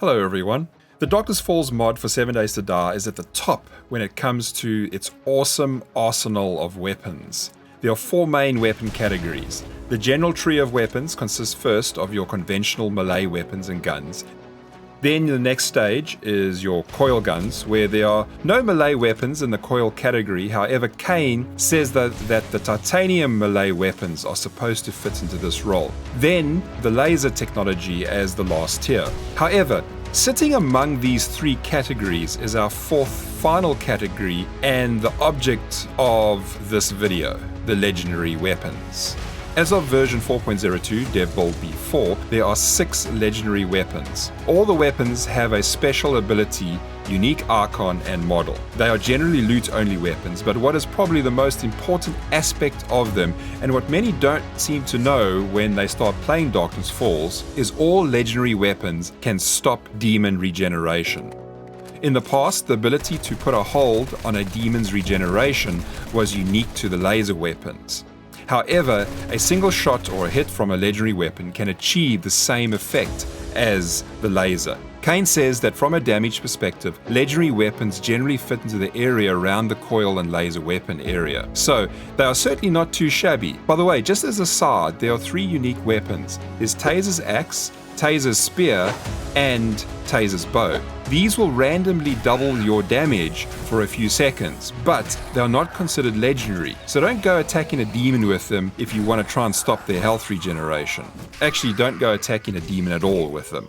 Hello everyone. The Darkness Falls mod for 7 Days to Die is at the top when it comes to its awesome arsenal of weapons. There are 4 main weapon categories. The general tree of weapons consists first of your conventional melee weapons and guns. Then the next stage is your coil guns, where there are no melee weapons in the coil category. However, Kane says that the titanium melee weapons are supposed to fit into this role. Then the laser technology as the last tier. However, sitting among these 3 categories is our 4th final category and the object of this video, the legendary weapons. As of version 4.02 Dev Build B4, there are 6 legendary weapons. All the weapons have a special ability, unique icon and model. They are generally loot-only weapons, but what is probably the most important aspect of them, and what many don't seem to know when they start playing Darkness Falls, is all legendary weapons can stop demon regeneration. In the past, the ability to put a hold on a demon's regeneration was unique to the laser weapons. However, a single shot or a hit from a legendary weapon can achieve the same effect as the laser. Kane says that from a damage perspective, legendary weapons generally fit into the area around the coil and laser weapon area. So, they are certainly not too shabby. By the way, just as a side, there are 3 unique weapons. There's Taza's axe, Taza's spear, and Taza's bow. These will randomly double your damage for a few seconds, but they are not considered legendary, so don't go attacking a demon with them if you want to try and stop their health regeneration. Actually, don't go attacking a demon at all with them.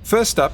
First up,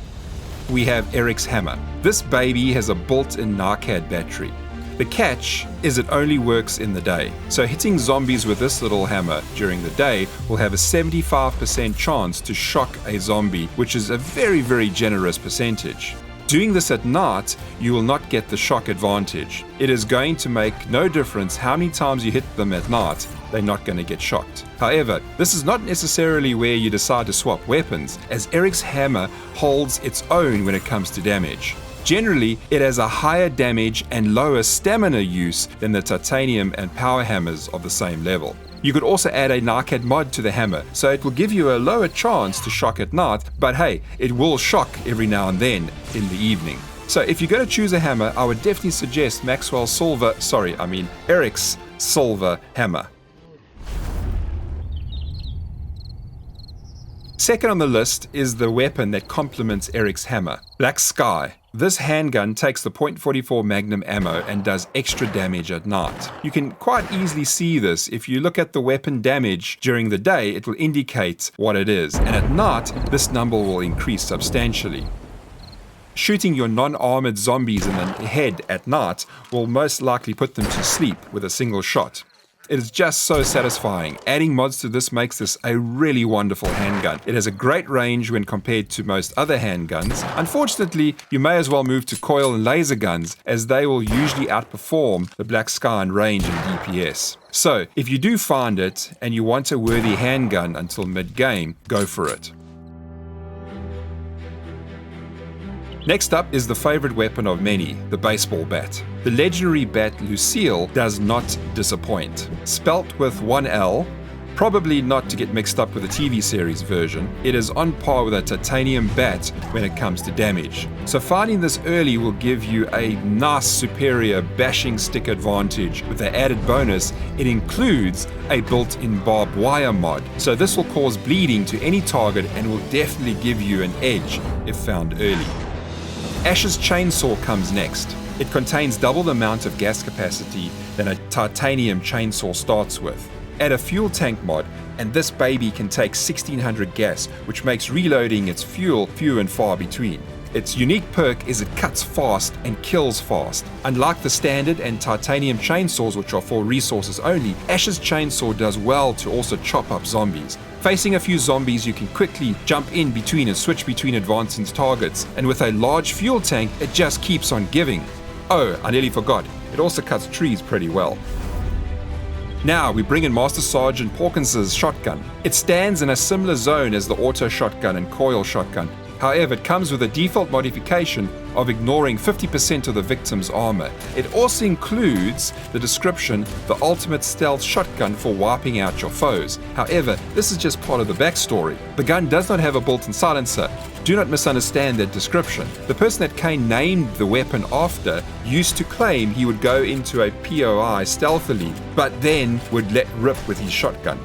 we have Erik's hammer. This baby has a built-in NARCAD battery. The catch is it only works in the day, so hitting zombies with this little hammer during the day will have a 75% chance to shock a zombie, which is a very, very generous percentage. Doing this at night, you will not get the shock advantage. It is going to make no difference how many times you hit them at night, they're not going to get shocked. However, this is not necessarily where you decide to swap weapons, as Erik's hammer holds its own when it comes to damage. Generally, it has a higher damage and lower stamina use than the titanium and power hammers of the same level. You could also add a NARCAD mod to the hammer, so it will give you a lower chance to shock at night, but hey, it will shock every now and then in the evening. So if you're going to choose a hammer, I would definitely suggest Erik's silver hammer. Second on the list is the weapon that complements Erik's hammer, Black Sky. This handgun takes the .44 Magnum ammo and does extra damage at night. You can quite easily see this. If you look at the weapon damage during the day, it will indicate what it is, and at night, this number will increase substantially. Shooting your non-armored zombies in the head at night will most likely put them to sleep with a single shot. It is just so satisfying. Adding mods to this makes this a really wonderful handgun. It has a great range when compared to most other handguns. Unfortunately, you may as well move to coil and laser guns, as they will usually outperform the Black Sky in range and DPS. So, if you do find it and you want a worthy handgun until mid-game, go for it. Next up is the favorite weapon of many, the baseball bat. The legendary bat Lucile does not disappoint. Spelt with 1 L, probably not to get mixed up with the TV series version, it is on par with a titanium bat when it comes to damage. So finding this early will give you a nice superior bashing stick advantage. With the added bonus, it includes a built-in barbed wire mod. So this will cause bleeding to any target and will definitely give you an edge if found early. Ash's chainsaw comes next. It contains double the amount of gas capacity than a titanium chainsaw starts with. Add a fuel tank mod, and this baby can take 1600 gas, which makes reloading its fuel few and far between. Its unique perk is it cuts fast and kills fast. Unlike the standard and titanium chainsaws, which are for resources only, Ash's chainsaw does well to also chop up zombies. Facing a few zombies, you can quickly jump in between and switch between advancing targets, and with a large fuel tank, it just keeps on giving. Oh, I nearly forgot, it also cuts trees pretty well. Now we bring in Master Sergeant Porkins' shotgun. It stands in a similar zone as the auto shotgun and coil shotgun. However, it comes with a default modification of ignoring 50% of the victim's armor. It also includes the description, the ultimate stealth shotgun for wiping out your foes. However, this is just part of the backstory. The gun does not have a built-in silencer. Do not misunderstand that description. The person that Kane named the weapon after used to claim he would go into a POI stealthily, but then would let rip with his shotgun.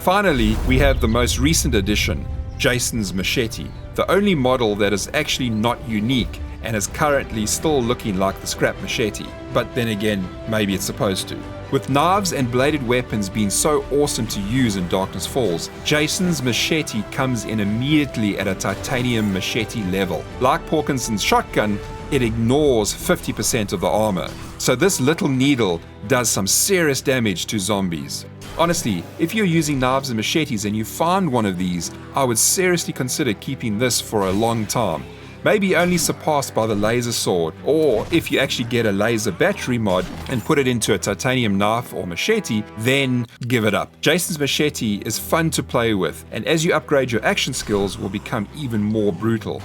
Finally, we have the most recent addition, Jason's Machete, the only model that is actually not unique and is currently still looking like the scrap Machete, but then again, maybe it's supposed to. With knives and bladed weapons being so awesome to use in Darkness Falls, Jason's Machete comes in immediately at a titanium machete level. Like Porkins' shotgun, it ignores 50% of the armor, so this little needle does some serious damage to zombies. Honestly, if you're using knives and machetes and you find one of these, I would seriously consider keeping this for a long time. Maybe only surpassed by the laser sword, or if you actually get a laser battery mod and put it into a titanium knife or machete, then give it up. Jason's Machete is fun to play with, and as you upgrade your action skills will become even more brutal.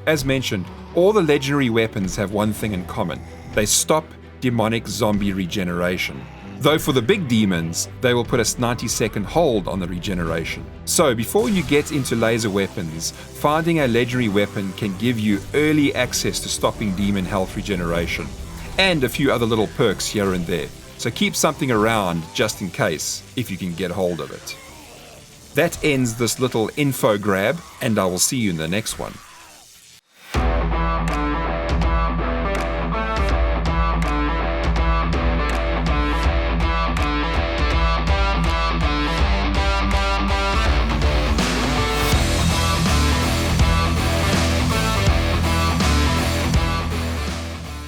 As mentioned, all the legendary weapons have one thing in common. They stop demonic zombie regeneration. Though for the big demons, they will put a 90-second hold on the regeneration. So before you get into laser weapons, finding a legendary weapon can give you early access to stopping demon health regeneration, and a few other little perks here and there. So keep something around just in case, if you can get hold of it. That ends this little info grab, and I will see you in the next one.